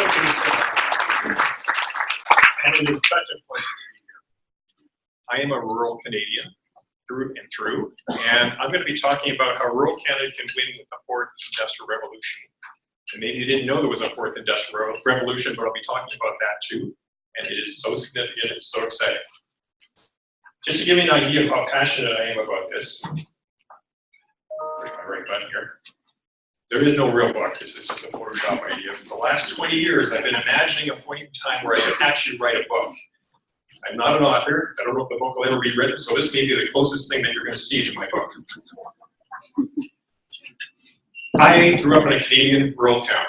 And it is such a pleasure to be here. I am a rural Canadian through and through, and I'm going to be talking about how rural Canada can win with the fourth industrial revolution. And maybe you didn't know there was a fourth industrial revolution, but I'll be talking about that too. And it is so significant, it's so exciting. Just to give you an idea of how passionate I am about this, where's my right button here? There is no real book, this is just a Photoshop idea. For the last 20 years, I've been imagining a point in time where I could actually write a book. I'm not an author, I don't know if the book will ever be written, so this may be the closest thing that you're going to see to my book. I grew up in a Canadian rural town.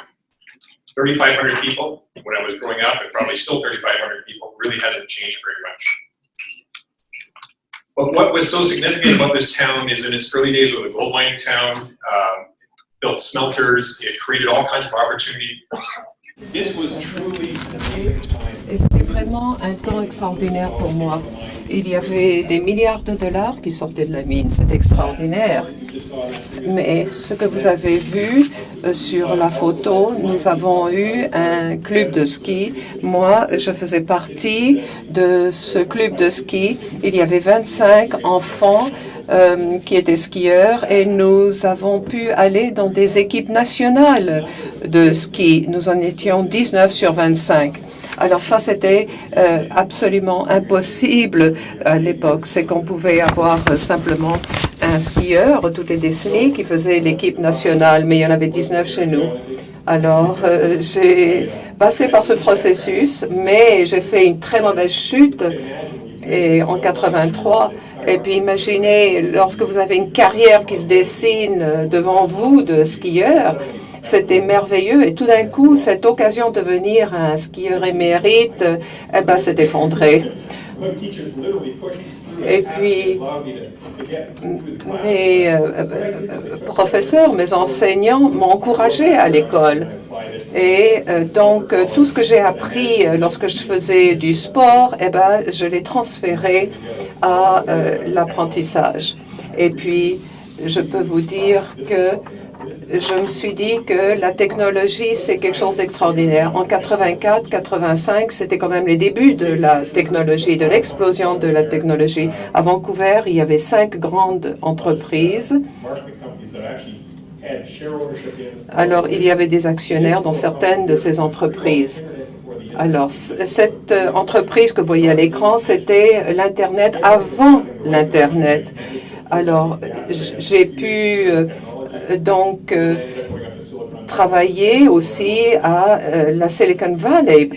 3,500 people when I was growing up, and probably still 3,500 people, really hasn't changed very much. But what was so significant about this town is in its early days, it was a gold mining town, built smelters, it created all kinds of opportunity. This was truly an amazing time. Et c'était vraiment un temps extraordinaire pour moi. Il y avait des milliards de dollars qui sortaient de la mine, c'était extraordinaire. Mais ce que vous avez vu sur la photo, nous avons eu un club de ski. Moi, je faisais partie de ce club de ski. Il y avait 25 enfants qui étaient skieurs et nous avons pu aller dans des équipes nationales de ski. Nous en étions 19 sur 25. Alors ça, c'était absolument impossible à l'époque. C'est qu'on pouvait avoir simplement un skieur toutes les décennies qui faisait l'équipe nationale, mais il y en avait 19 chez nous. Alors, j'ai passé par ce processus, mais j'ai fait une très mauvaise chute et en 83. Et puis imaginez, lorsque vous avez une carrière qui se dessine devant vous de skieur, c'était merveilleux et tout d'un coup, cette occasion de devenir un skieur émérite, eh ben, s'est effondrée. Et puis, mes professeurs, mes enseignants m'ont encouragé à l'école. Et donc, tout ce que j'ai appris lorsque je faisais du sport, eh ben, je l'ai transféré à l'apprentissage. Et puis, je peux vous dire que je me suis dit que la technologie, c'est quelque chose d'extraordinaire. En 84, 85, c'était quand même les débuts de la technologie, de l'explosion de la technologie. À Vancouver, il y avait 5 grandes entreprises. Alors, il y avait des actionnaires dans certaines de ces entreprises. Alors, cette entreprise que vous voyez à l'écran, c'était l'Internet avant l'Internet. Alors, j'ai pu donc travailler aussi à la Silicon Valley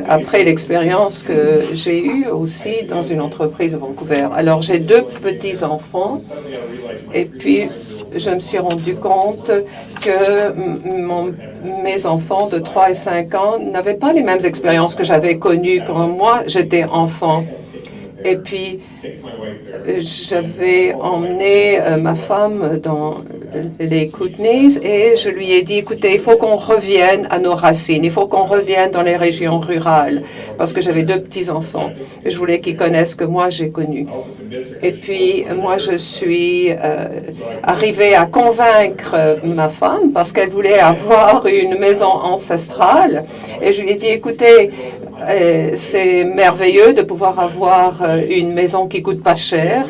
après l'expérience que j'ai eue aussi dans une entreprise à Vancouver. Alors, j'ai 2 petits-enfants et puis je me suis rendu compte que mes enfants de 3 et 5 ans n'avaient pas les mêmes expériences que j'avais connues quand moi j'étais enfant. Et puis, j'avais emmené ma femme dans les Kootenays et je lui ai dit, écoutez, il faut qu'on revienne à nos racines, il faut qu'on revienne dans les régions rurales, parce que j'avais 2 petits-enfants. Je voulais qu'ils connaissent ce que moi j'ai connu. Et puis, moi, je suis arrivée à convaincre ma femme, parce qu'elle voulait avoir une maison ancestrale. Et je lui ai dit, écoutez, c'est merveilleux de pouvoir avoir une maison qui coûte pas cher.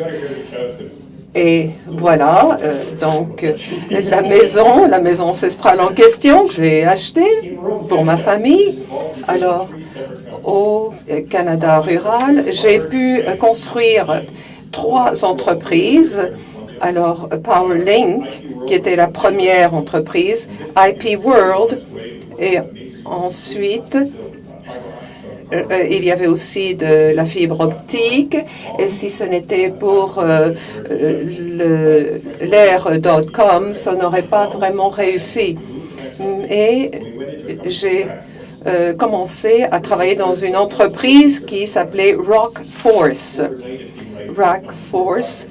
Et voilà, donc la maison ancestrale en question que j'ai achetée pour ma famille. Alors, au Canada rural, j'ai pu construire 3 entreprises. Alors, PowerLink, qui était la première entreprise, IP World, et ensuite, il y avait aussi de la fibre optique, et si ce n'était pour l'ère.com, ça n'aurait pas vraiment réussi. Et j'ai commencé à travailler dans une entreprise qui s'appelait Rockforce. Rockforce.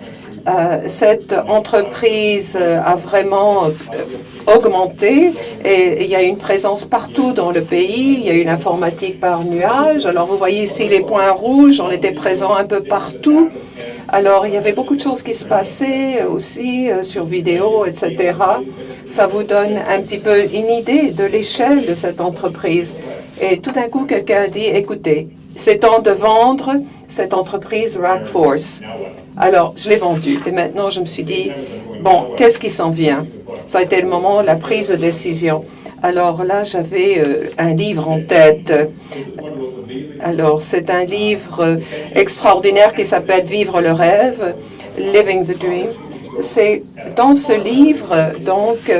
Cette entreprise a vraiment augmenté et il y a une présence partout dans le pays. Il y a une informatique par nuage. Alors vous voyez ici les points rouges, on était présents un peu partout. Alors il y avait beaucoup de choses qui se passaient aussi sur vidéo, etc. Ça vous donne un petit peu une idée de l'échelle de cette entreprise. Et tout d'un coup, quelqu'un a dit, écoutez, c'est temps de vendre cette entreprise Rackforce. Alors, je l'ai vendue. Et maintenant, je me suis dit, bon, qu'est-ce qui s'en vient? Ça a été le moment de la prise de décision. Alors là, j'avais un livre en tête. Alors, c'est un livre extraordinaire qui s'appelle Vivre le rêve, Living the Dream. C'est dans ce livre, donc,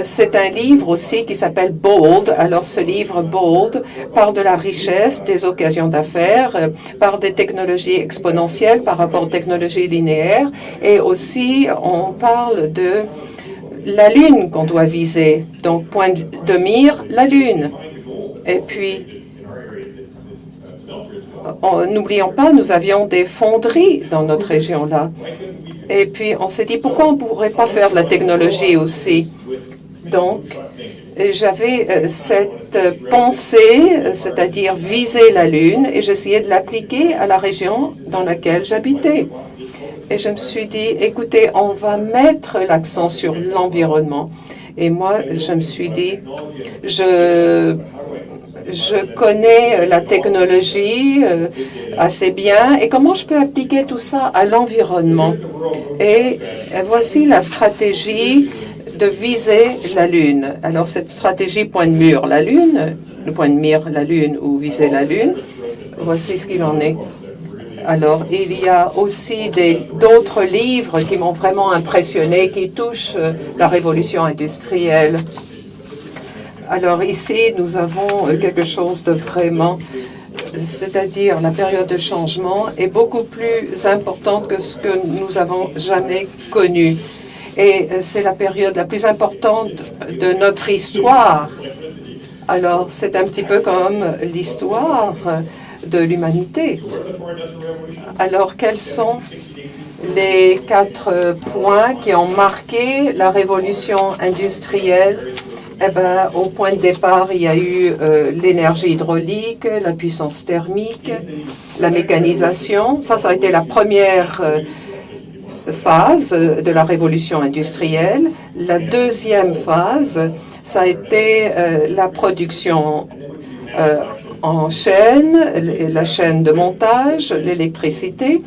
c'est un livre aussi qui s'appelle Bold. Alors, ce livre Bold parle de la richesse des occasions d'affaires, par des technologies exponentielles par rapport aux technologies linéaires, et aussi on parle de la Lune qu'on doit viser. Donc, point de mire, la Lune. Et puis, n'oublions pas, nous avions des fonderies dans notre région là. Et puis, on s'est dit, pourquoi on ne pourrait pas faire de la technologie aussi? Donc, j'avais cette pensée, c'est-à-dire viser la Lune, et j'essayais de l'appliquer à la région dans laquelle j'habitais. Et je me suis dit, écoutez, on va mettre l'accent sur l'environnement. Et moi, je me suis dit, je connais la technologie assez bien, et comment je peux appliquer tout ça à l'environnement? Et voici la stratégie de viser la Lune. Alors, cette stratégie point de mire la Lune, le point de mire la Lune ou viser la Lune, voici ce qu'il en est. Alors, il y a aussi d'autres livres qui m'ont vraiment impressionné, qui touchent la révolution industrielle. Alors ici, nous avons quelque chose de vraiment, c'est-à-dire la période de changement est beaucoup plus importante que ce que nous avons jamais connu. Et c'est la période la plus importante de notre histoire. Alors, c'est un petit peu comme l'histoire de l'humanité. Alors, quels sont les 4 points qui ont marqué la révolution industrielle? Eh bien, au point de départ, il y a eu l'énergie hydraulique, la puissance thermique, la mécanisation. Ça a été la première phase de la révolution industrielle. La deuxième phase, ça a été la production en chaîne, la chaîne de montage, l'électricité.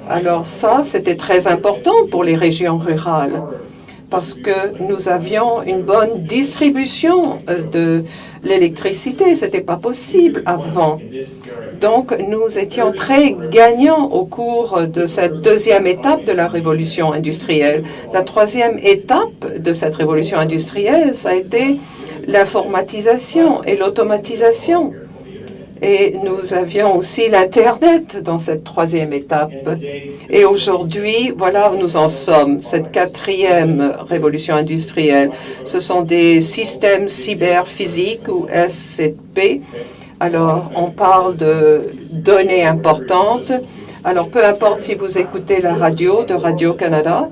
Alors ça, c'était très important pour les régions rurales parce que nous avions une bonne distribution de l'électricité. Ce n'était pas possible avant. Donc, nous étions très gagnants au cours de cette deuxième étape de la révolution industrielle. La troisième étape de cette révolution industrielle, ça a été l'informatisation et l'automatisation. Et nous avions aussi l'Internet dans cette troisième étape. Et aujourd'hui, voilà où nous en sommes, cette quatrième révolution industrielle. Ce sont des systèmes cyberphysiques ou SCP. Alors, on parle de données importantes. Alors, peu importe si vous écoutez la radio de Radio-Canada,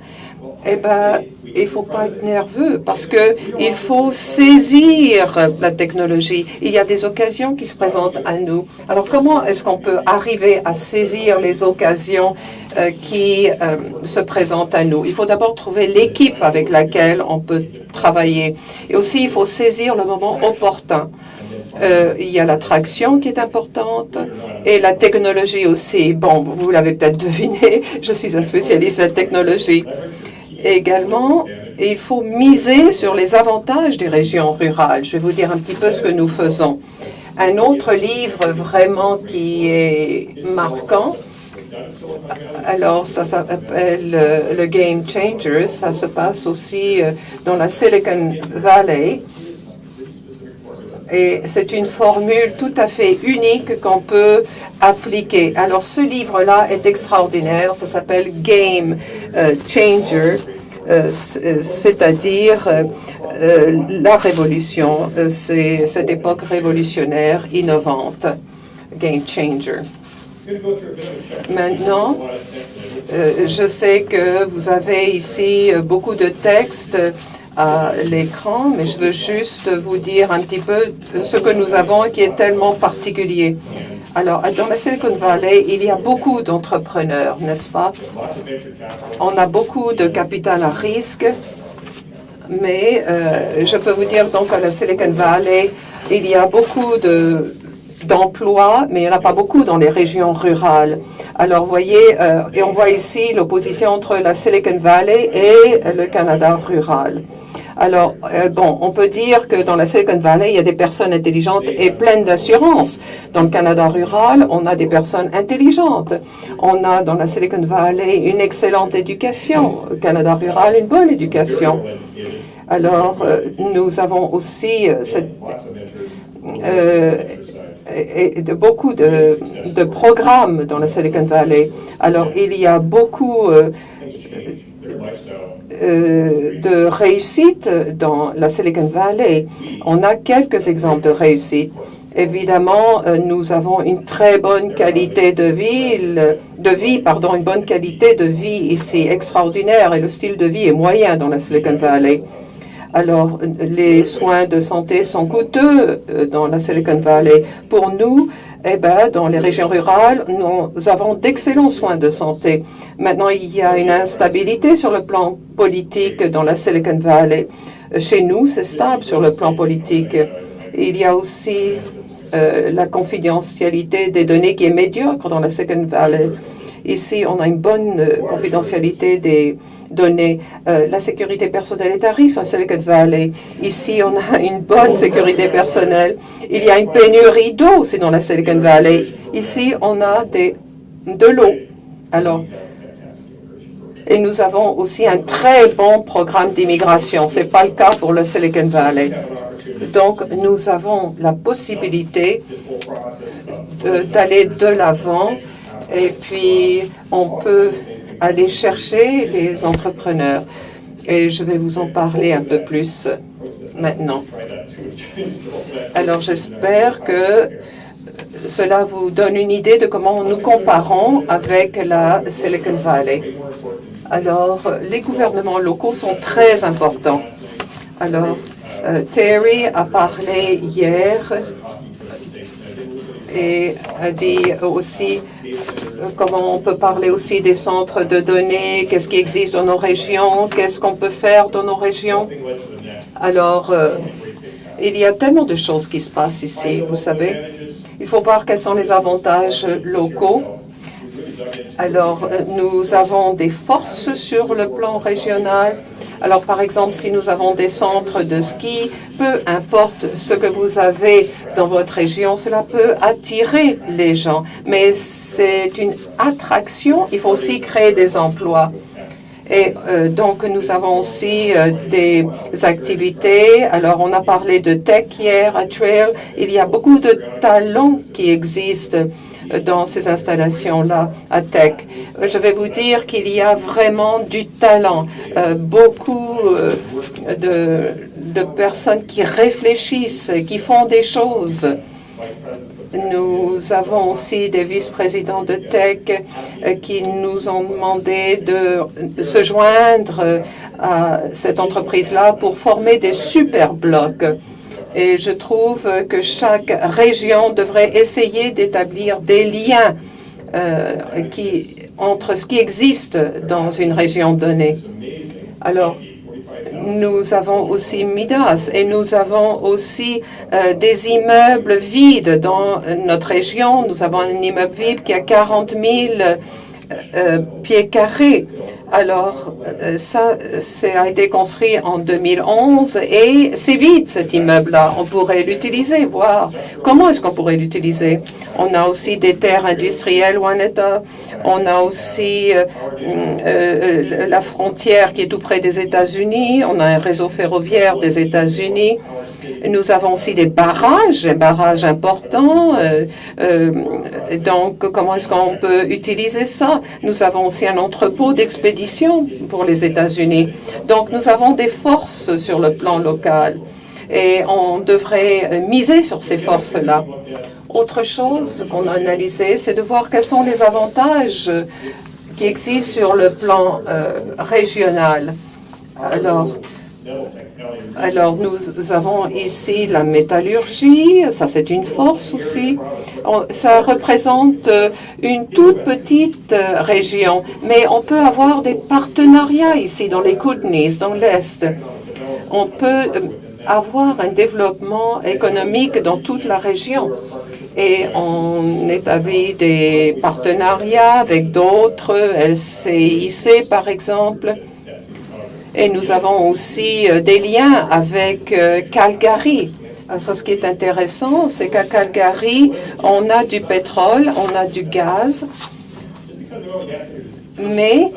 eh bien, il ne faut pas être nerveux parce qu'il faut saisir la technologie. Il y a des occasions qui se présentent à nous. Alors, comment est-ce qu'on peut arriver à saisir les occasions qui se présentent à nous? Il faut d'abord trouver l'équipe avec laquelle on peut travailler. Et aussi, il faut saisir le moment opportun. Il y a l'attraction qui est importante et la technologie aussi. Bon, vous l'avez peut-être deviné, je suis un spécialiste de la technologie. Également, il faut miser sur les avantages des régions rurales. Je vais vous dire un petit peu ce que nous faisons. Un autre livre vraiment qui est marquant, alors ça s'appelle le Game Changers. Ça se passe aussi dans la Silicon Valley. Et c'est une formule tout à fait unique qu'on peut appliquer. Alors, ce livre-là est extraordinaire. Ça s'appelle Game Changer, c'est-à-dire la révolution. C'est cette époque révolutionnaire, innovante. Game Changer. Maintenant, je sais que vous avez ici beaucoup de textes à l'écran, mais je veux juste vous dire un petit peu ce que nous avons qui est tellement particulier. Alors, dans la Silicon Valley, il y a beaucoup d'entrepreneurs, n'est-ce pas? On a beaucoup de capital à risque, Mais je peux vous dire donc à la Silicon Valley, il y a beaucoup d'emplois, mais il n'y en a pas beaucoup dans les régions rurales. Alors, vous voyez, et on voit ici l'opposition entre la Silicon Valley et le Canada rural. Alors, bon, on peut dire que dans la Silicon Valley, il y a des personnes intelligentes et pleines d'assurance. Dans le Canada rural, on a des personnes intelligentes. On a dans la Silicon Valley une excellente éducation. Au Canada rural, une bonne éducation. Alors, nous avons aussi beaucoup de programmes dans la Silicon Valley. Alors, il y a beaucoup de réussite dans la Silicon Valley. On a quelques exemples de réussite. Évidemment, nous avons une très bonne qualité de vie, une bonne qualité de vie ici extraordinaire, et le style de vie est moyen dans la Silicon Valley. Alors, les soins de santé sont coûteux dans la Silicon Valley. Pour nous, dans les régions rurales, nous avons d'excellents soins de santé. Maintenant, il y a une instabilité sur le plan politique dans la Silicon Valley. Chez nous, c'est stable sur le plan politique. Il y a aussi la confidentialité des données qui est médiocre dans la Silicon Valley. Ici, on a une bonne confidentialité des données. La sécurité personnelle est à risque en Silicon Valley. Ici, on a une bonne sécurité personnelle. Il y a une pénurie d'eau aussi dans la Silicon Valley. Ici, on a de l'eau. Alors, et nous avons aussi un très bon programme d'immigration. Ce n'est pas le cas pour le Silicon Valley. Donc, nous avons la possibilité d'aller de l'avant. Et puis, on peut aller chercher les entrepreneurs. Et je vais vous en parler un peu plus maintenant. Alors, j'espère que cela vous donne une idée de comment nous comparons avec la Silicon Valley. Alors, les gouvernements locaux sont très importants. Alors, Terry a parlé hier et a dit aussi comment on peut parler aussi des centres de données, qu'est-ce qui existe dans nos régions, qu'est-ce qu'on peut faire dans nos régions. Alors, il y a tellement de choses qui se passent ici, vous savez. Il faut voir quels sont les avantages locaux. Alors, nous avons des forces sur le plan régional. Alors, par exemple, si nous avons des centres de ski, peu importe ce que vous avez dans votre région, cela peut attirer les gens. Mais c'est une attraction. Il faut aussi créer des emplois. Et donc, nous avons aussi des activités. Alors, on a parlé de tech hier à Trail. Il y a beaucoup de talents qui existent dans ces installations-là à Tech. Je vais vous dire qu'il y a vraiment du talent, beaucoup de personnes qui réfléchissent, qui font des choses. Nous avons aussi des vice-présidents de Tech qui nous ont demandé de se joindre à cette entreprise-là pour former des super blocs. Et je trouve que chaque région devrait essayer d'établir des liens entre ce qui existe dans une région donnée. Alors, nous avons aussi Midas et nous avons aussi des immeubles vides dans notre région. Nous avons un immeuble vide qui a 40 000 pieds carrés. Alors, ça a été construit en 2011 et c'est vide cet immeuble-là. On pourrait l'utiliser, voir comment est-ce qu'on pourrait l'utiliser. On a aussi des terres industrielles, Waneta. On a aussi la frontière qui est tout près des États-Unis. On a un réseau ferroviaire des États-Unis. Nous avons aussi des barrages, un barrage important. Donc, comment est-ce qu'on peut utiliser ça? Nous avons aussi un entrepôt d'expédition pour les États-Unis. Donc, nous avons des forces sur le plan local et on devrait miser sur ces forces-là. Autre chose qu'on a analysé, c'est de voir quels sont les avantages qui existent sur le plan régional. Alors, nous avons ici la métallurgie, ça c'est une force aussi. Ça représente une toute petite région, mais on peut avoir des partenariats ici dans les Kootenays, dans l'Est. on peut avoir un développement économique dans toute la région. Et on établit des partenariats avec d'autres, LCIC par exemple. Et nous avons aussi des liens avec Calgary. Ce qui est intéressant, c'est qu'à Calgary, on a du pétrole, on a du gaz, mais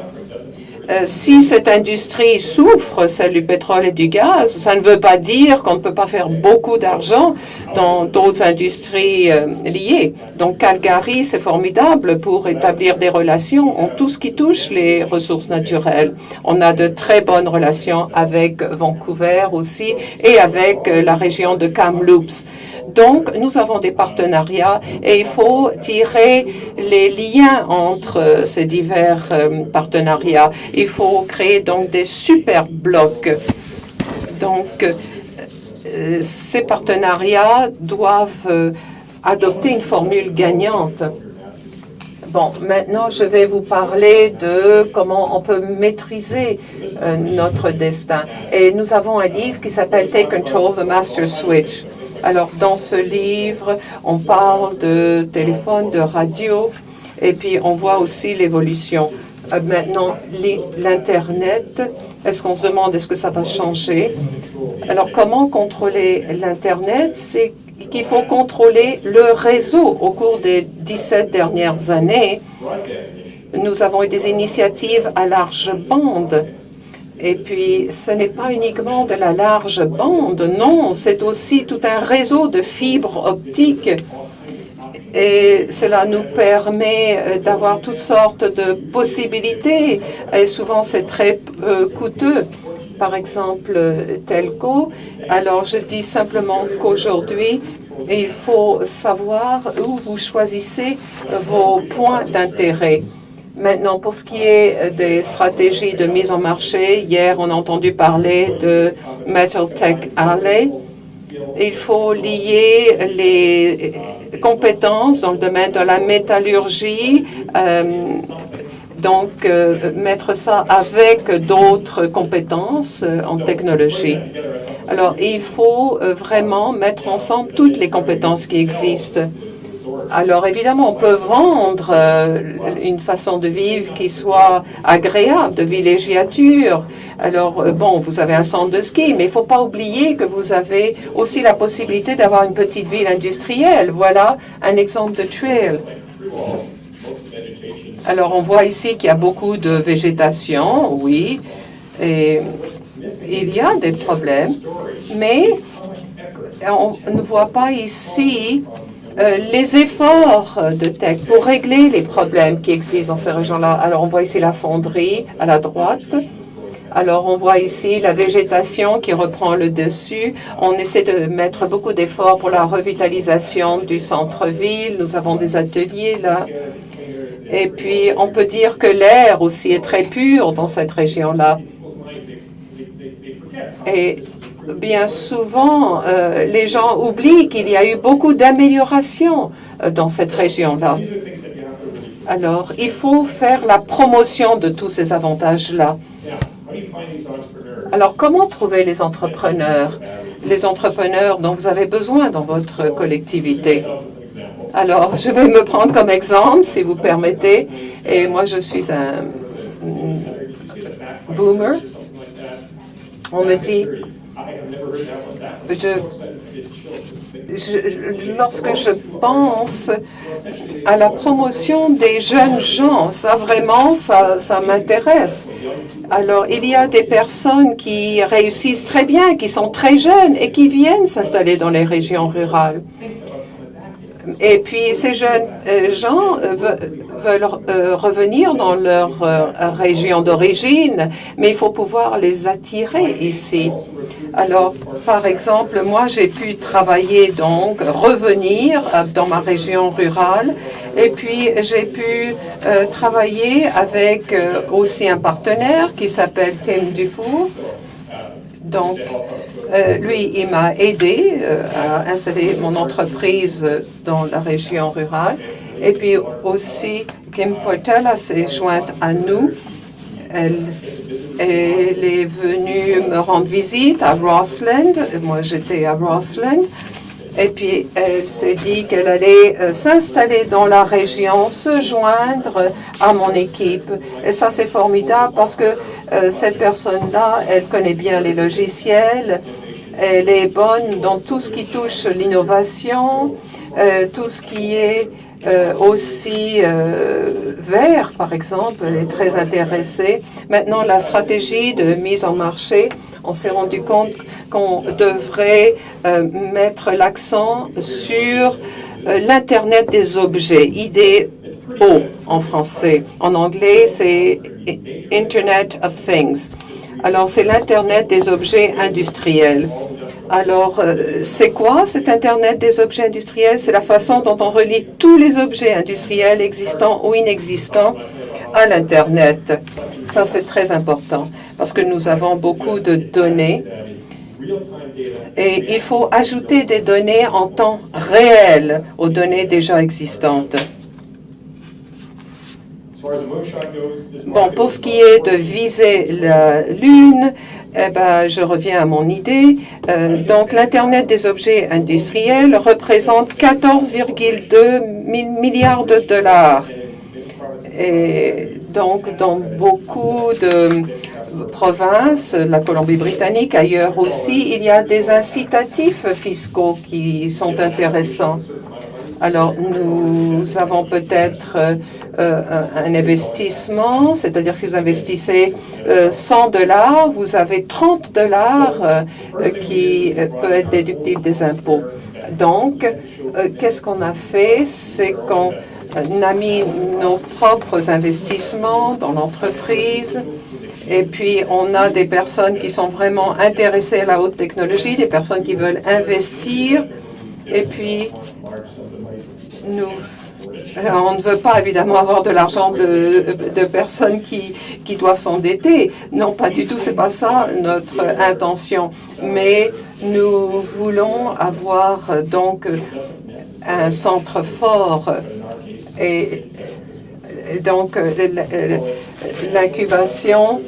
si cette industrie souffre, celle du pétrole et du gaz, ça ne veut pas dire qu'on ne peut pas faire beaucoup d'argent dans d'autres industries liées. Donc Calgary, c'est formidable pour établir des relations en tout ce qui touche les ressources naturelles. On a de très bonnes relations avec Vancouver aussi et avec la région de Kamloops. Donc, nous avons des partenariats et il faut tirer les liens entre ces divers partenariats. Il faut créer donc des super blocs. Donc, ces partenariats doivent adopter une formule gagnante. Bon, maintenant, je vais vous parler de comment on peut maîtriser notre destin. Et nous avons un livre qui s'appelle Take Control of the Master Switch. Alors, dans ce livre, on parle de téléphone, de radio, et puis on voit aussi l'évolution. Maintenant, l'Internet, est-ce qu'on se demande est-ce que ça va changer? Alors, comment contrôler l'Internet? C'est qu'il faut contrôler le réseau. Au cours des 17 dernières années, nous avons eu des initiatives à large bande. Et puis, ce n'est pas uniquement de la large bande, non, c'est aussi tout un réseau de fibres optiques. Et cela nous permet d'avoir toutes sortes de possibilités. Et souvent, c'est très coûteux. Par exemple, Telco. Alors, je dis simplement qu'aujourd'hui, il faut savoir où vous choisissez vos points d'intérêt. Maintenant, pour ce qui est des stratégies de mise en marché, hier, on a entendu parler de Metal Tech Alley. Il faut lier les compétences dans le domaine de la métallurgie, mettre ça avec d'autres compétences en technologie. Alors, il faut vraiment mettre ensemble toutes les compétences qui existent. Alors, évidemment, on peut vendre une façon de vivre qui soit agréable, de villégiature. Alors, bon, vous avez un centre de ski, mais il ne faut pas oublier que vous avez aussi la possibilité d'avoir une petite ville industrielle. Voilà un exemple de trail. Alors, on voit ici qu'il y a beaucoup de végétation, oui, et il y a des problèmes, mais on ne voit pas ici les efforts de tech pour régler les problèmes qui existent dans ces régions-là. Alors, on voit ici la fonderie à la droite. Alors, on voit ici la végétation qui reprend le dessus. On essaie de mettre beaucoup d'efforts pour la revitalisation du centre-ville. Nous avons des ateliers là. Et puis, on peut dire que l'air aussi est très pur dans cette région-là. Et bien souvent, les gens oublient qu'il y a eu beaucoup d'améliorations dans cette région-là. Alors, il faut faire la promotion de tous ces avantages-là. Alors, comment trouver les entrepreneurs dont vous avez besoin dans votre collectivité? Alors, je vais me prendre comme exemple, si vous permettez. Et moi, je suis un boomer. On me dit, lorsque je pense à la promotion des jeunes gens, ça vraiment, ça m'intéresse. Alors, il y a des personnes qui réussissent très bien, qui sont très jeunes et qui viennent s'installer dans les régions rurales. Et puis, ces jeunes gens veulent revenir dans leur région d'origine, mais il faut pouvoir les attirer ici. Alors, par exemple, moi, j'ai pu travailler, donc, revenir dans ma région rurale, et puis j'ai pu travailler avec aussi un partenaire qui s'appelle Tim Dufour. Donc, lui, il m'a aidé à installer mon entreprise dans la région rurale. Et puis aussi, Kim Portela s'est jointe à nous. Elle Elle est venue me rendre visite à Rossland. Moi, j'étais à Rossland. Et puis, elle s'est dit qu'elle allait s'installer dans la région, se joindre à mon équipe. Et ça, c'est formidable parce que cette personne-là, elle connaît bien les logiciels. Elle est bonne dans tout ce qui touche l'innovation, tout ce qui est aussi vert, par exemple. Elle est très intéressée. Maintenant, la stratégie de mise en marché, on s'est rendu compte qu'on devrait mettre l'accent sur l'Internet des objets, IDO en français. En anglais, c'est Internet of Things. Alors, c'est l'Internet des objets industriels. Alors, c'est quoi cet Internet des objets industriels? C'est la façon dont on relie tous les objets industriels existants ou inexistants à l'Internet. Ça, c'est très important parce que nous avons beaucoup de données et il faut ajouter des données en temps réel aux données déjà existantes. Bon, pour ce qui est de viser la Lune, eh ben, je reviens à mon idée. Donc, l'Internet des objets industriels représente 14,2 milliards de dollars. Et donc, dans beaucoup de provinces, la Colombie-Britannique, ailleurs aussi, il y a des incitatifs fiscaux qui sont intéressants. Alors, nous avons peut-être un investissement, c'est-à-dire si vous investissez $100, vous avez $30 qui peut être déductible des impôts. Donc, qu'est-ce qu'on a fait? C'est qu'on a mis nos propres investissements dans l'entreprise. Et puis, on a des personnes qui sont vraiment intéressées à la haute technologie, des personnes qui veulent investir. Et puis, on ne veut pas évidemment avoir de l'argent de personnes qui doivent s'endetter. Non, pas du tout, c'est pas ça notre intention. Mais nous voulons avoir donc un centre fort et donc l'incubation.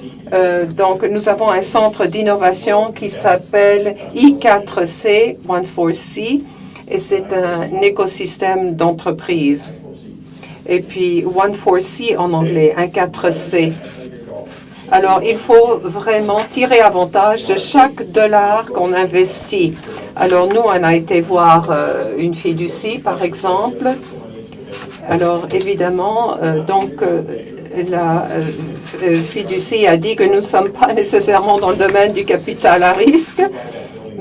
Donc nous avons un centre d'innovation qui s'appelle I4C, 14C. Et c'est un écosystème d'entreprise. Et puis, 14C en anglais, un 4C. Alors, il faut vraiment tirer avantage de chaque dollar qu'on investit. Alors, nous, on a été voir une fiducie, par exemple. Alors, évidemment, la fiducie a dit que nous ne sommes pas nécessairement dans le domaine du capital à risque,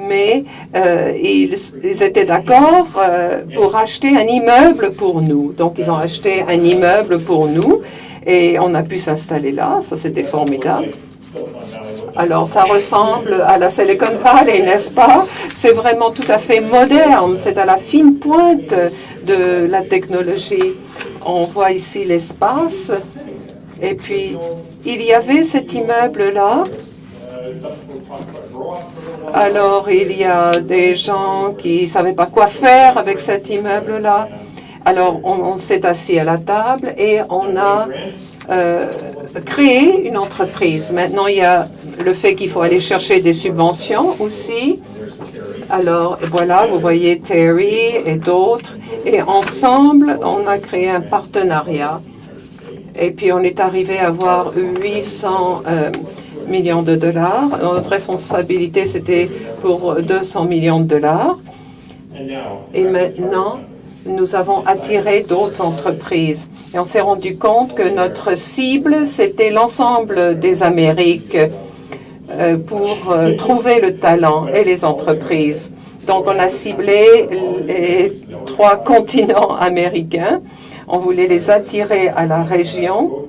mais ils étaient d'accord pour acheter un immeuble pour nous. Donc, ils ont acheté un immeuble pour nous et on a pu s'installer là. Ça, c'était formidable. Alors, ça ressemble à la Silicon Valley, n'est-ce pas? C'est vraiment tout à fait moderne. C'est à la fine pointe de la technologie. On voit ici l'espace. Et puis, il y avait cet immeuble-là. Alors, il y a des gens qui ne savaient pas quoi faire avec cet immeuble-là. Alors, on s'est assis à la table et on a créé une entreprise. Maintenant, il y a le fait qu'il faut aller chercher des subventions aussi. Alors, voilà, vous voyez Terry et d'autres. Et ensemble, on a créé un partenariat. Et puis, on est arrivé à avoir 800 millions de dollars. Notre responsabilité, c'était pour 200 millions de dollars. Et maintenant, nous avons attiré d'autres entreprises. Et on s'est rendu compte que notre cible, c'était l'ensemble des Amériques pour trouver le talent et les entreprises. Donc, on a ciblé les 3 continents américains. On voulait les attirer à la région.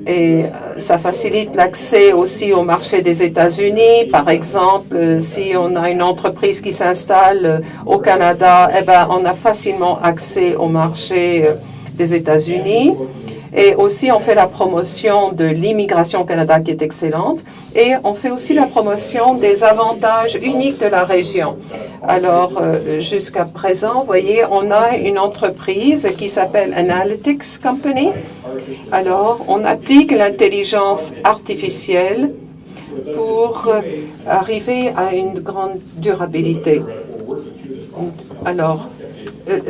Et ça facilite l'accès aussi au marché des États-Unis. Par exemple, si on a une entreprise qui s'installe au Canada, eh ben, on a facilement accès au marché des États-Unis. Et aussi, on fait la promotion de l'immigration au Canada qui est excellente. Et on fait aussi la promotion des avantages uniques de la région. Alors, jusqu'à présent, vous voyez, on a une entreprise qui s'appelle Analytics Company. Alors, on applique l'intelligence artificielle pour arriver à une grande durabilité. Alors,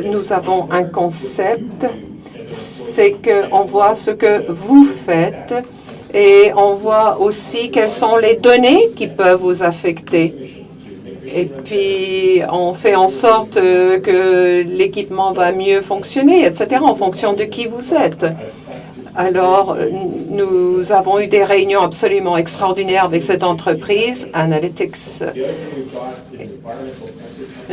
nous avons un concept, c'est qu'on voit ce que vous faites et on voit aussi quelles sont les données qui peuvent vous affecter. Et puis, on fait en sorte que l'équipement va mieux fonctionner, etc., en fonction de qui vous êtes. Alors, nous avons eu des réunions absolument extraordinaires avec cette entreprise, Analytics.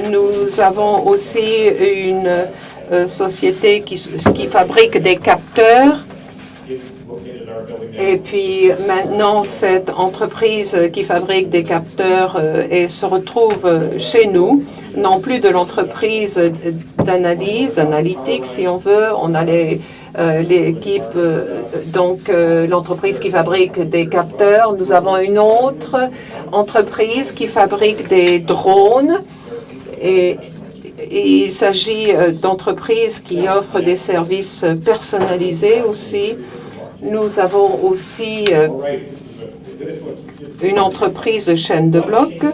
Nous avons aussi une société qui fabrique des capteurs. Et puis maintenant, cette entreprise qui fabrique des capteurs se retrouve chez nous, non plus de l'entreprise d'analyse, d'analytique si on veut. On a l'équipe, l'entreprise qui fabrique des capteurs. Nous avons une autre entreprise qui fabrique des drones. Et il s'agit d'entreprises qui offrent des services personnalisés aussi. Nous avons aussi une entreprise de chaîne de blocs.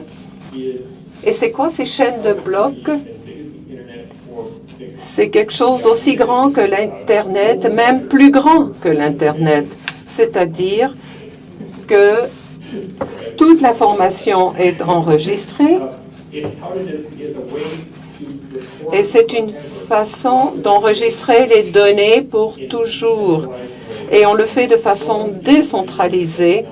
Et c'est quoi ces chaînes de blocs? C'est quelque chose d'aussi grand que l'Internet, même plus grand que l'Internet. C'est-à-dire que toute l'information est enregistrée et c'est une façon d'enregistrer les données pour toujours. Et on le fait de façon décentralisée.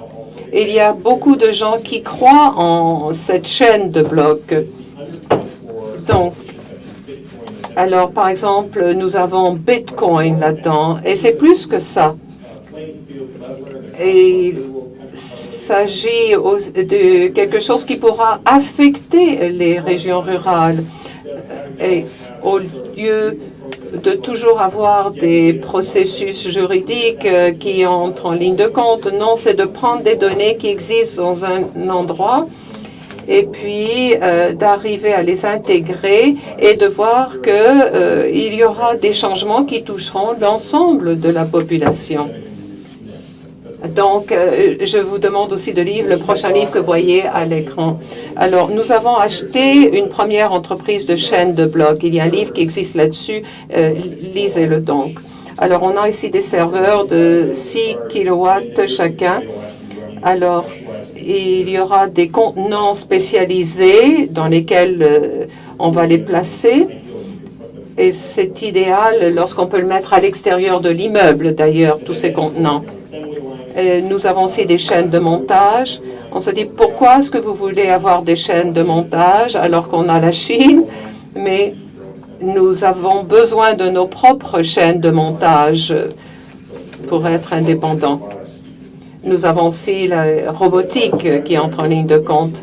Il y a beaucoup de gens qui croient en cette chaîne de blocs. Donc, alors, par exemple, nous avons Bitcoin là-dedans, et c'est plus que ça. Et il s'agit de quelque chose qui pourra affecter les régions rurales. Et au lieu de toujours avoir des processus juridiques qui entrent en ligne de compte, non, c'est de prendre des données qui existent dans un endroit et puis d'arriver à les intégrer et de voir qu'il y aura des changements qui toucheront l'ensemble de la population. Donc, je vous demande aussi de lire le prochain livre que vous voyez à l'écran. Alors, nous avons acheté une première entreprise de chaîne de blocs. Il y a un livre qui existe là-dessus. Lisez-le donc. Alors, on a ici des serveurs de 6 kilowatts chacun. Alors, il y aura des contenants spécialisés dans lesquels on va les placer. Et c'est idéal lorsqu'on peut le mettre à l'extérieur de l'immeuble, d'ailleurs, tous ces contenants. Nous avons aussi des chaînes de montage. On se dit, pourquoi est-ce que vous voulez avoir des chaînes de montage alors qu'on a la Chine? Mais nous avons besoin de nos propres chaînes de montage pour être indépendants. Nous avons aussi la robotique qui entre en ligne de compte.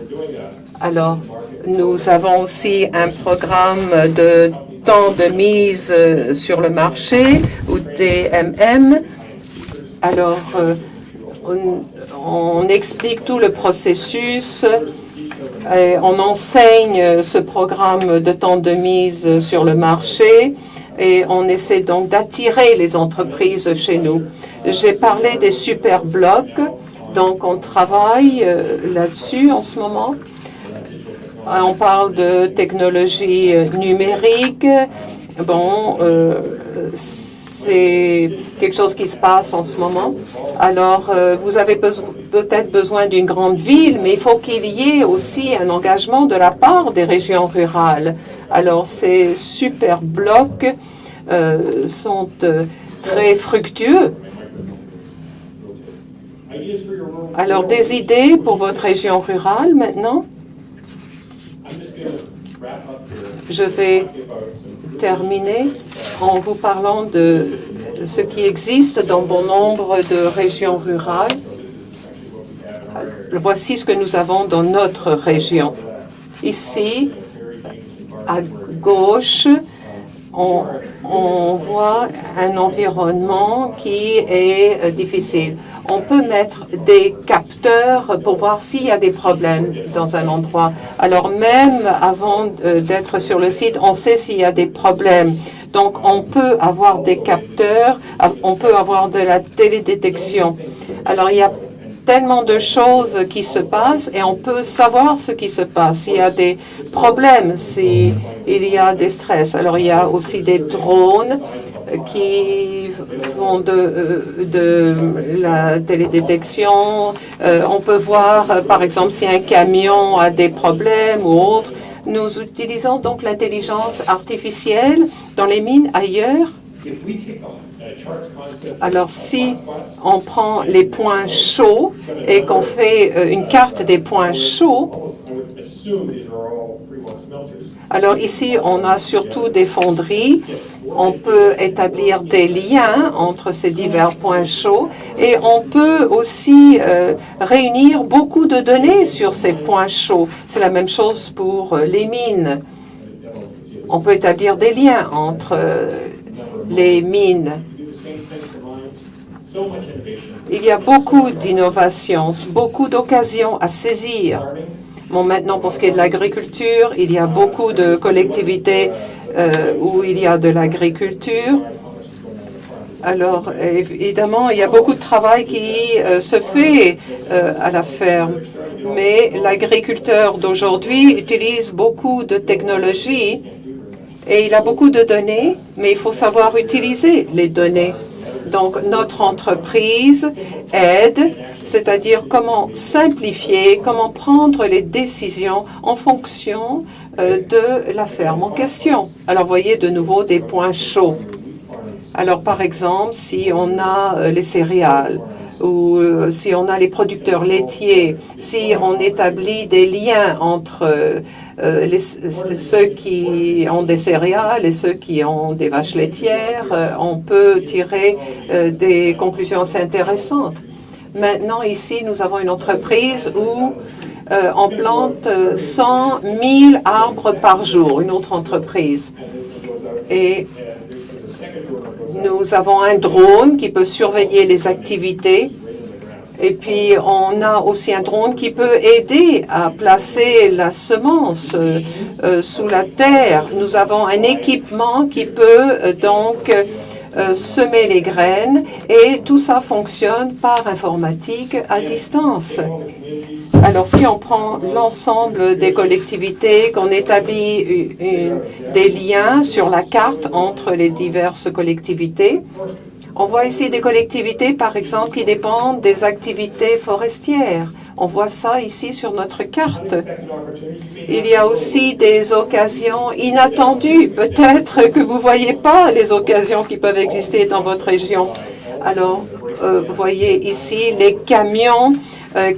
Alors, nous avons aussi un programme de temps de mise sur le marché, ou DMM. Alors, on explique tout le processus, et on enseigne ce programme de temps de mise sur le marché et on essaie donc d'attirer les entreprises chez nous. J'ai parlé des super blocs, donc on travaille là-dessus en ce moment. On parle de technologie numérique. Bon, c'est quelque chose qui se passe en ce moment. Alors, vous avez peut-être besoin d'une grande ville, mais il faut qu'il y ait aussi un engagement de la part des régions rurales. Alors, ces super blocs sont très fructueux. Alors, des idées pour votre région rurale maintenant? Je vais terminer en vous parlant de ce qui existe dans bon nombre de régions rurales. Voici ce que nous avons dans notre région. Ici, à gauche, on voit un environnement qui est difficile. On peut mettre des capteurs pour voir s'il y a des problèmes dans un endroit. Alors même avant d'être sur le site, on sait s'il y a des problèmes. Donc on peut avoir des capteurs, on peut avoir de la télédétection. Alors il y a tellement de choses qui se passent et on peut savoir ce qui se passe. S'il y a des problèmes, s'il y a des stress. Alors il y a aussi des drones qui font de la télédétection. On peut voir, par exemple, si un camion a des problèmes ou autre. Nous utilisons donc l'intelligence artificielle dans les mines ailleurs. Alors, si on prend les points chauds et qu'on fait une carte des points chauds, alors ici, on a surtout des fonderies. On peut établir des liens entre ces divers points chauds et on peut aussi réunir beaucoup de données sur ces points chauds. C'est la même chose pour les mines. On peut établir des liens entre les mines. Il y a beaucoup d'innovations, beaucoup d'occasions à saisir. Bon, maintenant, pour ce qui est de l'agriculture, il y a beaucoup de collectivités où il y a de l'agriculture. Alors, évidemment, il y a beaucoup de travail qui se fait à la ferme. Mais l'agriculteur d'aujourd'hui utilise beaucoup de technologies et il a beaucoup de données, mais il faut savoir utiliser les données. Donc, notre entreprise aide, c'est-à-dire comment simplifier, comment prendre les décisions en fonction de la ferme en question. Alors, voyez de nouveau des points chauds. Alors, par exemple, si on a les céréales ou si on a les producteurs laitiers, si on établit des liens entre ceux qui ont des céréales et ceux qui ont des vaches laitières, on peut tirer des conclusions assez intéressantes. Maintenant, ici, nous avons une entreprise où on plante 100 000 arbres par jour, une autre entreprise. Et nous avons un drone qui peut surveiller les activités. Et puis, on a aussi un drone qui peut aider à placer la semence sous la terre. Nous avons un équipement qui peut donc semer les graines et tout ça fonctionne par informatique à distance. Alors, si on prend l'ensemble des collectivités, qu'on établit des liens sur la carte entre les diverses collectivités, on voit ici des collectivités, par exemple, qui dépendent des activités forestières. On voit ça ici sur notre carte. Il y a aussi des occasions inattendues. Peut-être que vous ne voyez pas les occasions qui peuvent exister dans votre région. Alors, vous voyez ici les camions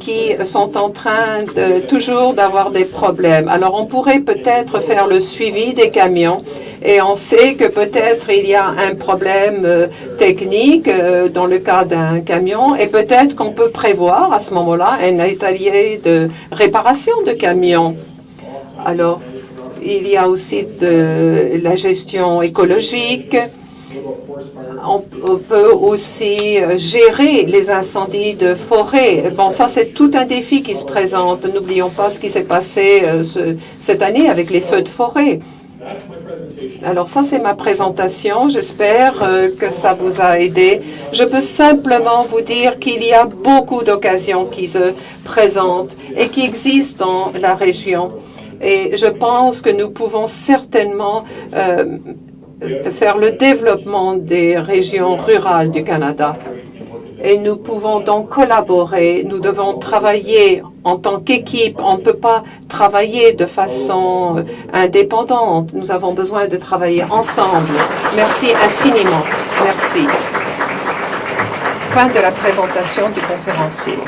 qui sont en train toujours d'avoir des problèmes. Alors, on pourrait peut-être faire le suivi des camions et on sait que peut-être il y a un problème technique dans le cas d'un camion et peut-être qu'on peut prévoir à ce moment-là un atelier de réparation de camions. Alors, il y a aussi de la gestion écologique. On peut aussi gérer les incendies de forêt. Bon, ça, c'est tout un défi qui se présente. N'oublions pas ce qui s'est passé cette année avec les feux de forêt. Alors ça, c'est ma présentation. J'espère que ça vous a aidé. Je peux simplement vous dire qu'il y a beaucoup d'occasions qui se présentent et qui existent dans la région. Et je pense que nous pouvons certainement faire le développement des régions rurales du Canada. Et nous pouvons donc collaborer. Nous devons travailler en tant qu'équipe. On ne peut pas travailler de façon indépendante. Nous avons besoin de travailler ensemble. Merci infiniment. Merci. Fin de la présentation du conférencier.